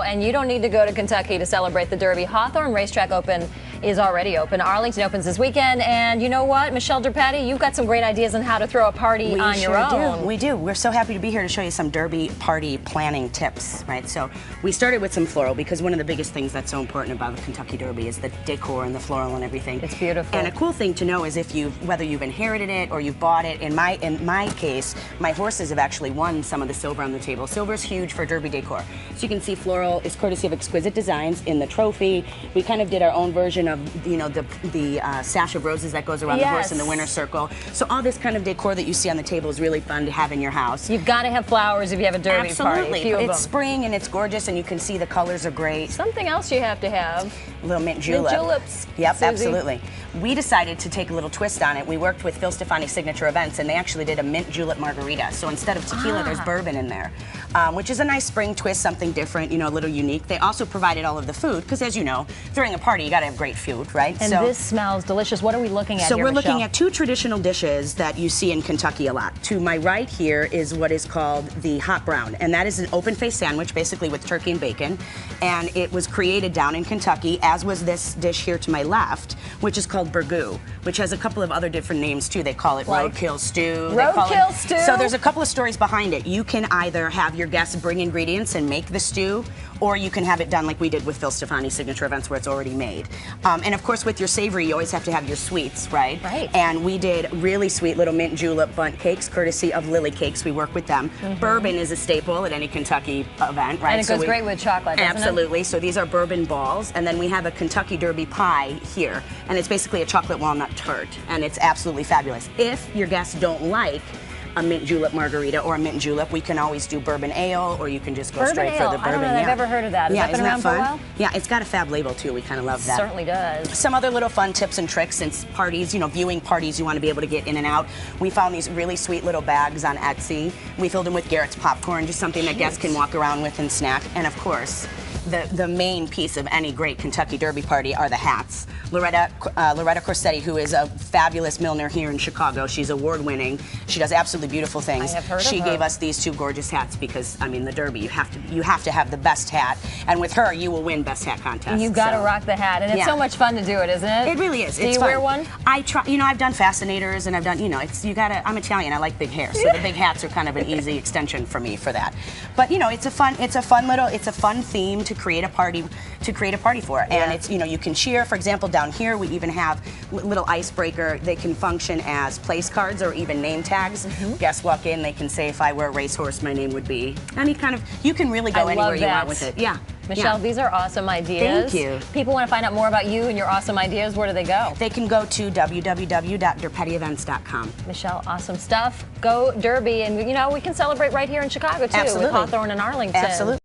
and you don't need to go to Kentucky to celebrate the Derby. Hawthorne Racetrack Open is already open. Arlington opens this weekend, and you know what, Michelle Durpetti, you've got some great ideas on how to throw a party on your own. We do. We're so happy to be here to show you some Derby party planning tips, right? So we started with some floral because one of the biggest things that's so important about the Kentucky Derby is the decor and the floral and everything. It's beautiful. And a cool thing to know is whether you've inherited it or you've bought it. In my case, my horses have actually won some of the silver on the table. Silver's huge for Derby decor. So you can see floral is courtesy of Exquisite Designs in the trophy. We kind of did our own version of the sash of roses that goes around the horse in the winner's circle. So all this kind of decor that you see on the table is really fun to have in your house. You've got to have flowers if you have a Derby party. Absolutely. It's spring and it's gorgeous and you can see the colors are great. Something else you have to have. Little mint julep. Mint juleps. Yep, Susie. Absolutely. We decided to take a little twist on it. We worked with Phil Stefani's Signature Events, and they actually did a mint julep margarita. So instead of tequila, there's bourbon in there, which is a nice spring twist, something different, a little unique. They also provided all of the food, because as you know, throwing a party, you got to have great food, right? And this smells delicious. What are we looking at here, Michelle? We're looking at two traditional dishes that you see in Kentucky a lot. To my right here is what is called the hot brown, and that is an open-faced sandwich, basically with turkey and bacon, and it was created down in Kentucky, as was this dish here to my left, which is called burgoo, which has a couple of other different names too. They call it roadkill stew. Roadkill stew? So there's a couple of stories behind it. You can either have your guests bring ingredients and make the stew, or you can have it done like we did with Phil Stefani's Signature Events where it's already made. And of course with your savory, you always have to have your sweets, right? Right. And we did really sweet little mint julep bundt cakes, courtesy of Lily Cakes. We work with them. Bourbon is a staple at any Kentucky event, right? And it goes great with chocolate, doesn't Absolutely. So these are bourbon balls, and then we have a Kentucky Derby pie here, and it's basically a chocolate walnut tart, and it's absolutely fabulous. If your guests don't like a mint julep margarita or a mint julep, we can always do bourbon ale, or you can just go straight for the bourbon. I don't know, I've ever heard of that. Has that been around for a while? Yeah, it's got a fab label too. We kind of love that. Certainly does. Some other little fun tips and tricks, since parties, viewing parties, you want to be able to get in and out. We found these really sweet little bags on Etsy. We filled them with Garrett's popcorn, just something that guests can walk around with and snack. And of course, the main piece of any great Kentucky Derby party are the hats. Loretta Corsetti, who is a fabulous milliner here in Chicago, she's award-winning. She does absolutely beautiful things. I have heard of her. She gave us these two gorgeous hats because, I mean, the Derby, you have to have the best hat, and with her, you will win best hat contest. You've got to rock the hat, and it's so much fun to do it, isn't it? It really is. Do you wear one? I try. I've done fascinators, and I've done. I'm Italian. I like big hair, so the big hats are kind of an easy extension for me for that. But it's a fun theme to create a party for, and it's you can cheer. For example, down here we even have little icebreaker. They can function as place cards or even name tags. Guests walk in, they can say, if I were a racehorse, my name would be. Any kind of. You can really go anywhere you want with it. Yeah. Michelle, these are awesome ideas. Thank you. People want to find out more about you and your awesome ideas. Where do they go? They can go to www.durpettievents.com. Michelle, awesome stuff. Go Derby, and we can celebrate right here in Chicago too. Absolutely. With Hawthorne and Arlington. Absolutely.